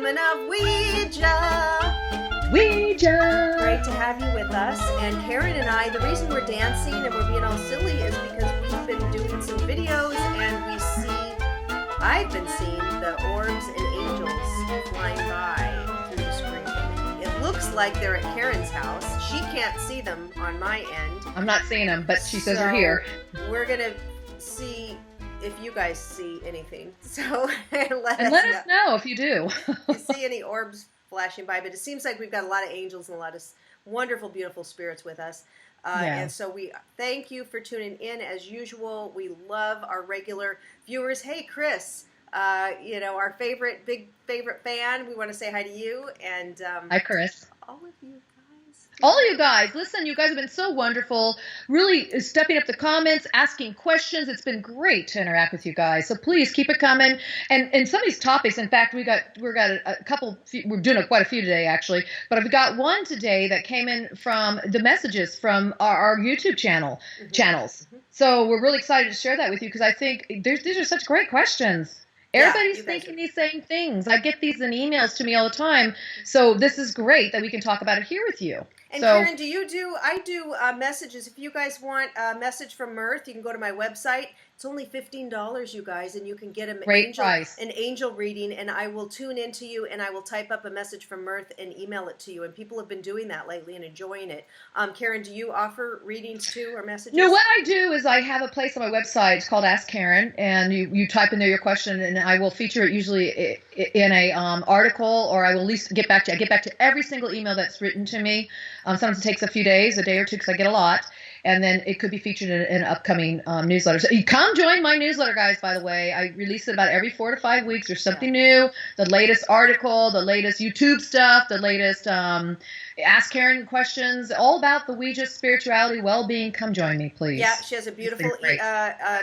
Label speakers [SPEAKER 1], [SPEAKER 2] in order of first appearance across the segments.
[SPEAKER 1] Women of Ouija.
[SPEAKER 2] Ouija.
[SPEAKER 1] Great to have you with us. And Karen and I, the reason we're dancing and we're being all silly is because we've been doing some videos and I've been seeing the orbs and angels flying by through the screen. It looks like they're at Karen's house. She can't see them on my end.
[SPEAKER 2] I'm not seeing them, but she says they're here.
[SPEAKER 1] We're going to see if you guys see anything. So let
[SPEAKER 2] us know if you do.
[SPEAKER 1] You see any orbs flashing by, but it seems like we've got a lot of angels and a lot of wonderful, beautiful spirits with us. And so we thank you for tuning in as usual. We love our regular viewers. Hey, Chris, our big favorite fan. We want to say hi to you. And
[SPEAKER 2] hi, Chris.
[SPEAKER 1] All of you guys.
[SPEAKER 2] All of you guys, listen, you guys have been so wonderful, really stepping up the comments, asking questions. It's been great to interact with you guys. So please keep it coming. And some of these topics, in fact, we've got a couple, we're doing quite a few today actually, but I've got one today that came in from the messages from our YouTube channels. Mm-hmm. So we're really excited to share that with you because I think these are such great questions. Everybody's thinking these same things. I get these in emails to me all the time. So this is great that we can talk about it here with you.
[SPEAKER 1] And Karen, I do messages. If you guys want a message from Mirth, you can go to my website. It's only $15, you guys, and you can get an angel reading, and I will tune into you, and I will type up a message from Mirth and email it to you. And people have been doing that lately and enjoying it. Karen, do you offer readings too or messages?
[SPEAKER 2] No, what I do is I have a place on my website. It's called Ask Karen, and you type in there your question, and I will feature it usually in a article, or I will at least get back to you. I get back to every single email that's written to me. Sometimes it takes a few days, a day or two, because I get a lot. And then it could be featured in an upcoming newsletter. So you come join my newsletter, guys, by the way. I release it about every 4 to 5 weeks. There's something new, the latest article, the latest YouTube stuff, the latest Ask Karen questions, all about the Ouija, spirituality, well-being. Come join me, please.
[SPEAKER 1] Yeah, she has a beautiful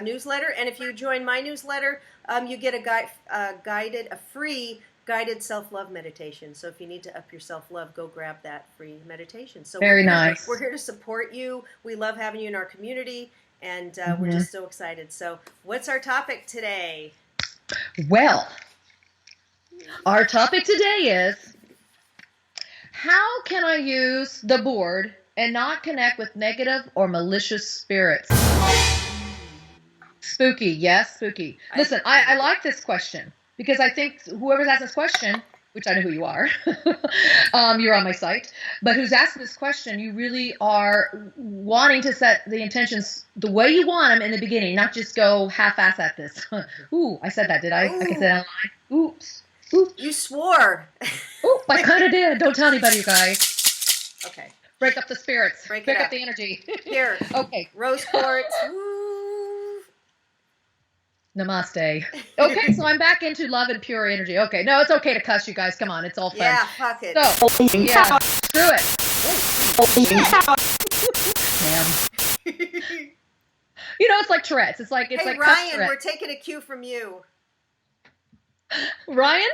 [SPEAKER 1] newsletter. And if you join my newsletter, you get a free guided self-love meditation. So if you need to up your self-love, go grab that free meditation. So
[SPEAKER 2] very nice.
[SPEAKER 1] We're here to support you. We love having you in our community, and we're just so excited. So what's our topic today?
[SPEAKER 2] Well, our topic today is, how can I use the board and not connect with negative or malicious spirits? Spooky, yes, spooky. Listen, I like this question. Because I think whoever's asked this question, which I know who you are, you're on my site, but who's asking this question, you really are wanting to set the intentions the way you want them in the beginning, not just go half-ass at this. Ooh, I said that, did I? Ooh. I can say that online. Oops.
[SPEAKER 1] You swore.
[SPEAKER 2] Ooh, I kind of did. Don't tell anybody, you guys.
[SPEAKER 1] Okay.
[SPEAKER 2] Break up the spirits.
[SPEAKER 1] Break
[SPEAKER 2] up the energy.
[SPEAKER 1] Here.
[SPEAKER 2] Okay.
[SPEAKER 1] Rose quartz.
[SPEAKER 2] Namaste. Okay, so I'm back into love and pure energy. Okay, no, it's okay to cuss, you guys. Come on, it's all fun.
[SPEAKER 1] Yeah, fuck it.
[SPEAKER 2] So, yeah, screw it. Ma'am. It's like Tourette's. It's like
[SPEAKER 1] Ryan, we're taking a cue from you.
[SPEAKER 2] Ryan?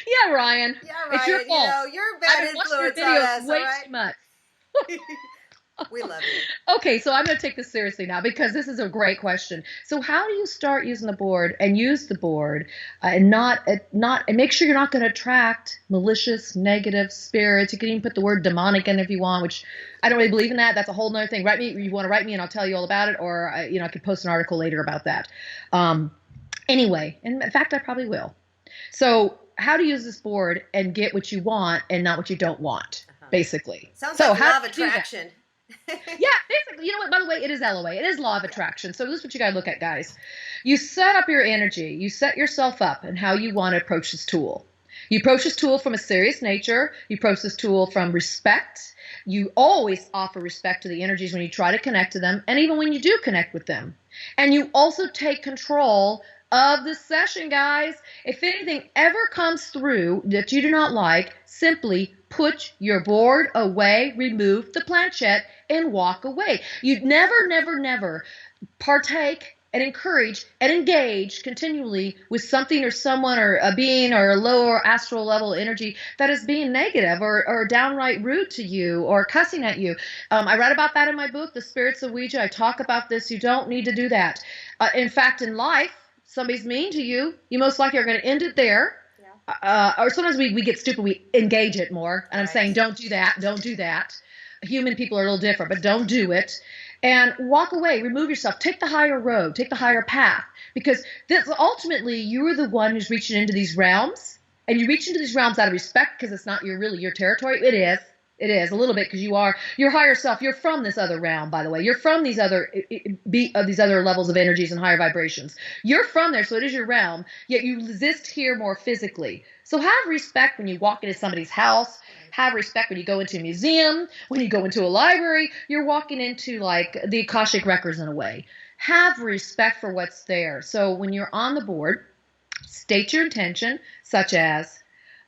[SPEAKER 2] Yeah, Ryan.
[SPEAKER 1] Yeah, Ryan.
[SPEAKER 2] It's your fault.
[SPEAKER 1] You're a bad influence on us,
[SPEAKER 2] way
[SPEAKER 1] all right?
[SPEAKER 2] too much.
[SPEAKER 1] We love you.
[SPEAKER 2] Okay, so I'm going to take this seriously now because this is a great question. So how do you start using the board and use the board and make sure you're not going to attract malicious, negative spirits? You can even put the word demonic in if you want, which I don't really believe in that. That's a whole nother thing. You want to write me and I'll tell you all about it, or I could post an article later about that. Anyway, and in fact, I probably will. So how to use this board and get what you want and not what you don't want, basically.
[SPEAKER 1] Sounds like law of attraction.
[SPEAKER 2] Yeah, basically, you know what, by the way, it is LOA. It is law of attraction. So this is what you got to look at, guys. You set up your energy. You set yourself up and how you want to approach this tool. You approach this tool from a serious nature. You approach this tool from respect. You always offer respect to the energies when you try to connect to them, and even when you do connect with them. And you also take control of the session, guys. If anything ever comes through that you do not like, simply put your board away, remove the planchette, and walk away. You never partake and encourage and engage continually with something or someone or a being or a lower astral level energy that is being negative or downright rude to you or cussing at you. I read about that in my book, The Spirits of Ouija. I talk about this. You don't need to do that. In fact, in life, somebody's mean to you, you most likely are going to end it there. or sometimes we get stupid, we engage it more. And I'm saying, don't do that. Don't do that. Human people are a little different, but don't do it. And walk away, remove yourself, take the higher road, take the higher path, because this, ultimately you're the one who's reaching into these realms, and you reach into these realms out of respect because it's not really your territory. It is a little bit, because you are your higher self. You're from this other realm, by the way. You're from these other levels of energies and higher vibrations. You're from there, so it is your realm. Yet you exist here more physically. So have respect when you walk into somebody's house. Have respect when you go into a museum, when you go into a library. You're walking into like the Akashic records in a way. Have respect for what's there. So when you're on the board, state your intention, such as,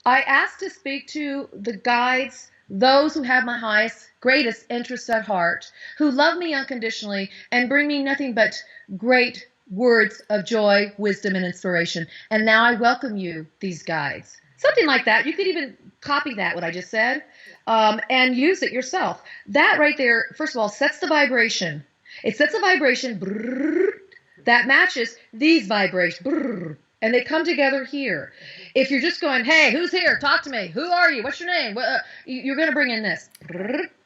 [SPEAKER 2] I ask to speak to the guides, those who have my highest, greatest interests at heart, who love me unconditionally and bring me nothing but great words of joy, wisdom, and inspiration. And now I welcome you, these guides. Something like that. You could even copy that, what I just said, and use it yourself. That right there, first of all, sets the vibration. It sets a vibration that matches these vibrations. And they come together here. If you're just going, hey, who's here? Talk to me. Who are you? What's your name? You're going to bring in this.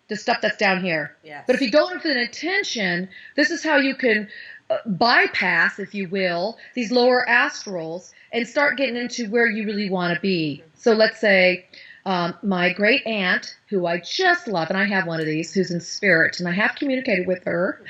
[SPEAKER 2] The stuff that's down here.
[SPEAKER 1] Yes.
[SPEAKER 2] But if you go in with an intention, this is how you can bypass, if you will, these lower astrals and start getting into where you really want to be. So let's say my great aunt, who I just love, and I have one of these, who's in spirit, and I have communicated with her,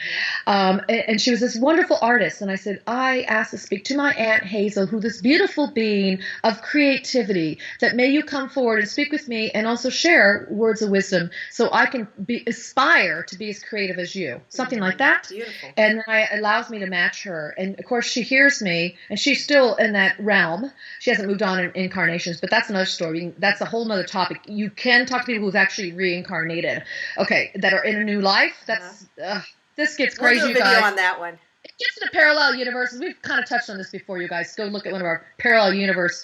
[SPEAKER 2] and she was this wonderful artist, and I said, I asked to speak to my Aunt Hazel, who this beautiful being of creativity, that may you come forward and speak with me and also share words of wisdom so I can aspire to be as creative as you. Something like that.
[SPEAKER 1] Beautiful.
[SPEAKER 2] And then it allows me to match her. And of course, she hears me, and she's still in that realm. She hasn't moved on in incarnations, but that's another story. That's a whole nother topic. You can talk to people who've actually reincarnated, okay, that are in a new life. That's this gets crazy.
[SPEAKER 1] We'll do a video on that one.
[SPEAKER 2] It gets into parallel universes. We've kind of touched on this before, you guys. Go look at one of our parallel universe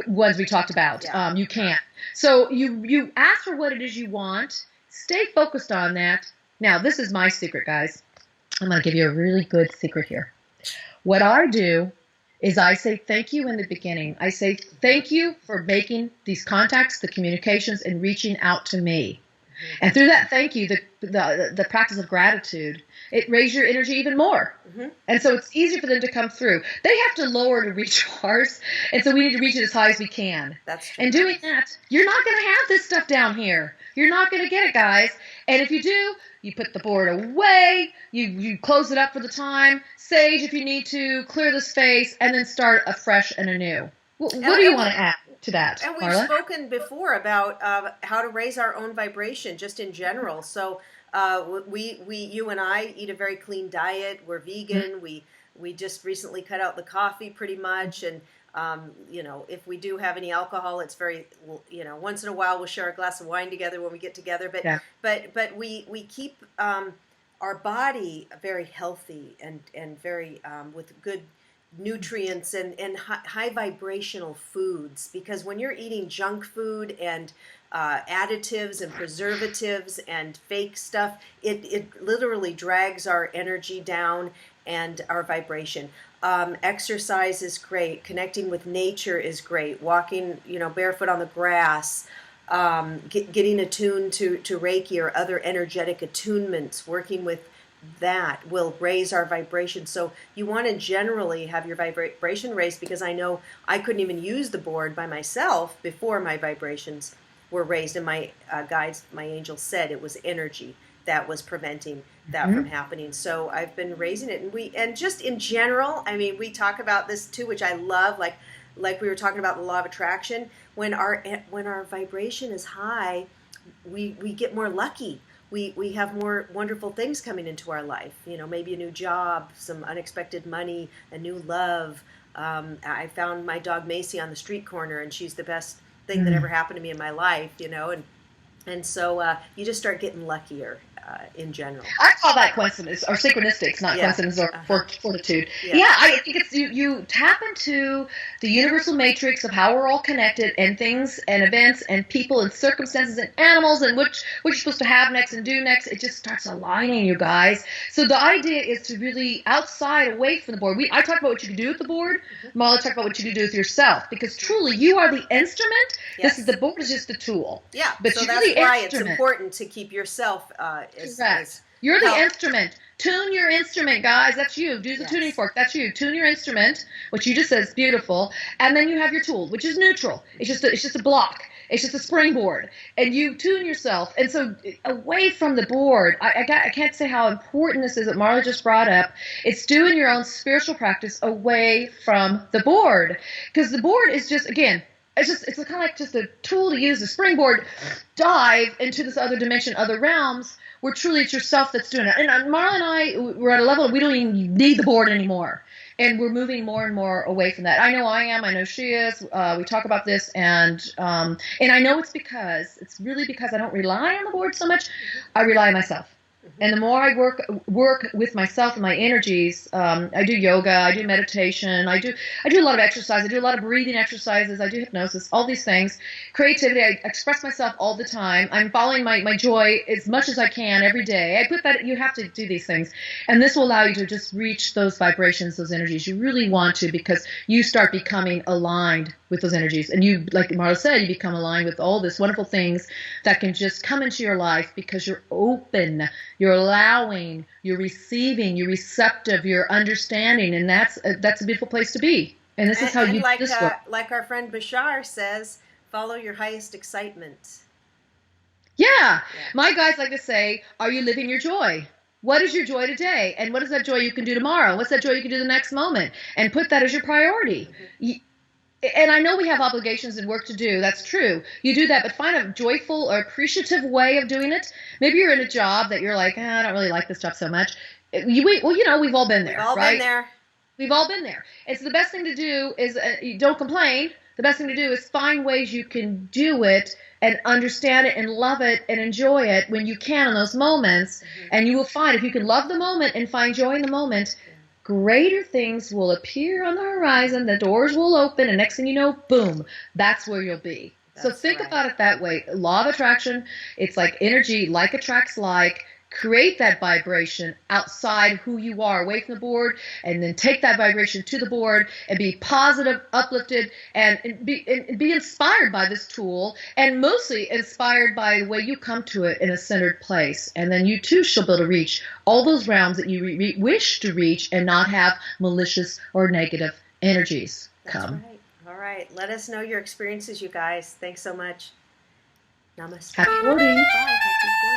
[SPEAKER 2] ones we talked about.
[SPEAKER 1] Yeah.
[SPEAKER 2] You can. So you ask for what it is you want. Stay focused on that. Now, this is my secret, guys. I'm going to give you a really good secret here. What I do is I say thank you in the beginning. I say thank you for making these contacts, the communications, and reaching out to me. And through that thank you, the practice of gratitude, it raises your energy even more. And so it's easier for them to come through. They have to lower to reach ours, and so we need to reach it as high as we can.
[SPEAKER 1] That's true.
[SPEAKER 2] And doing that, you're not going to have this stuff down here. You're not going to get it, guys. And if you do, you put the board away, you close it up for the time, sage if you need to, clear the space, and then start afresh and anew. What do you want to add to that,
[SPEAKER 1] And we've
[SPEAKER 2] Marla?
[SPEAKER 1] spoken before about how to raise our own vibration, just in general. So you and I eat a very clean diet. We're vegan. We just recently cut out the coffee pretty much, and if we do have any alcohol, it's very, once in a while we'll share a glass of wine together when we get together. But we keep our body very healthy and very with good nutrients and high vibrational foods, because when you're eating junk food and additives and preservatives and fake stuff, it literally drags our energy down and our vibration. Exercise is great. Connecting with nature is great. Walking, barefoot on the grass. Getting attuned to Reiki or other energetic attunements. Working with that will raise our vibration. So you want to generally have your vibration raised, because I know I couldn't even use the board by myself before my vibrations were raised, and my guides, my angels said it was energy that was preventing that from happening. So I've been raising it, and just in general, I mean, we talk about this too, which I love, like we were talking about the law of attraction. When our vibration is high, we get more lucky. We have more wonderful things coming into our life. Maybe a new job, some unexpected money, a new love. I found my dog Macy on the street corner, and she's the best thing that ever happened to me in my life. And so you just start getting luckier. in general.
[SPEAKER 2] I call that coincidence or synchronicities, not coincidence or fortitude. Yeah, I think it's you tap into the universal matrix of how we're all connected, and things and events and people and circumstances and animals and what you're supposed to have next and do next. It just starts aligning, you guys. So the idea is to really outside, away from the board. I talk about what you can do with the board. Marla talked about what you can do with yourself, because truly you are the instrument.
[SPEAKER 1] Yes.
[SPEAKER 2] The board is just the tool.
[SPEAKER 1] Yeah,
[SPEAKER 2] but
[SPEAKER 1] so that's why it's important to keep yourself
[SPEAKER 2] you're the instrument. Tune your instrument, guys. That's you. Do the tuning fork. That's you. Tune your instrument, which you just said is beautiful. And then you have your tool, which is neutral. It's just a block. It's just a springboard. And you tune yourself. And so away from the board, I can't say how important this is that Marla just brought up. It's doing your own spiritual practice away from the board. Because the board is just, again, it's kind of like just a tool to use, a springboard, dive into this other dimension, other realms, where truly it's yourself that's doing it. And Marla and I, we're at a level we don't even need the board anymore. And we're moving more and more away from that. I know I am. I know she is. We talk about this, and I know it's really because I don't rely on the board so much. I rely on myself. And the more I work with myself and my energies, I do yoga, I do meditation, I do a lot of exercise, I do a lot of breathing exercises, I do hypnosis, all these things. Creativity, I express myself all the time. I'm following my joy as much as I can every day. I put that, you have to do these things. And this will allow you to just reach those vibrations, those energies you really want to, because you start becoming aligned with those energies. And you, like Marla said, you become aligned with all these wonderful things that can just come into your life because you're open, you're allowing, you're receiving, you're receptive, you're understanding, and that's a beautiful place to be. And this is how you
[SPEAKER 1] like like our friend Bashar says, follow your highest excitement.
[SPEAKER 2] Yeah. My guys like to say, are you living your joy? What is your joy today? And what is that joy you can do tomorrow? What's that joy you can do the next moment? And put that as your priority. And I know we have obligations and work to do. That's true. You do that, but find a joyful or appreciative way of doing it. Maybe you're in a job that you're like, I don't really like this job so much. We've all been there, right? We've all been there. And so the best thing to do is don't complain. The best thing to do is find ways you can do it and understand it and love it and enjoy it when you can in those moments. And you will find if you can love the moment and find joy in the moment, greater things will appear on the horizon, the doors will open, and next thing you know, boom, that's where you'll be. So think about it that way. Law of attraction, it's like energy, like attracts like. Create that vibration outside who you are, away from the board, and then take that vibration to the board and be positive, uplifted, and be inspired by this tool, and mostly inspired by the way you come to it in a centered place. And then you too shall be able to reach all those realms that you wish to reach and not have malicious or negative energies come.
[SPEAKER 1] That's right. All right. Let us know your experiences, you guys. Thanks so much. Namaste.
[SPEAKER 2] Happy 40.
[SPEAKER 1] Bye. Happy 40.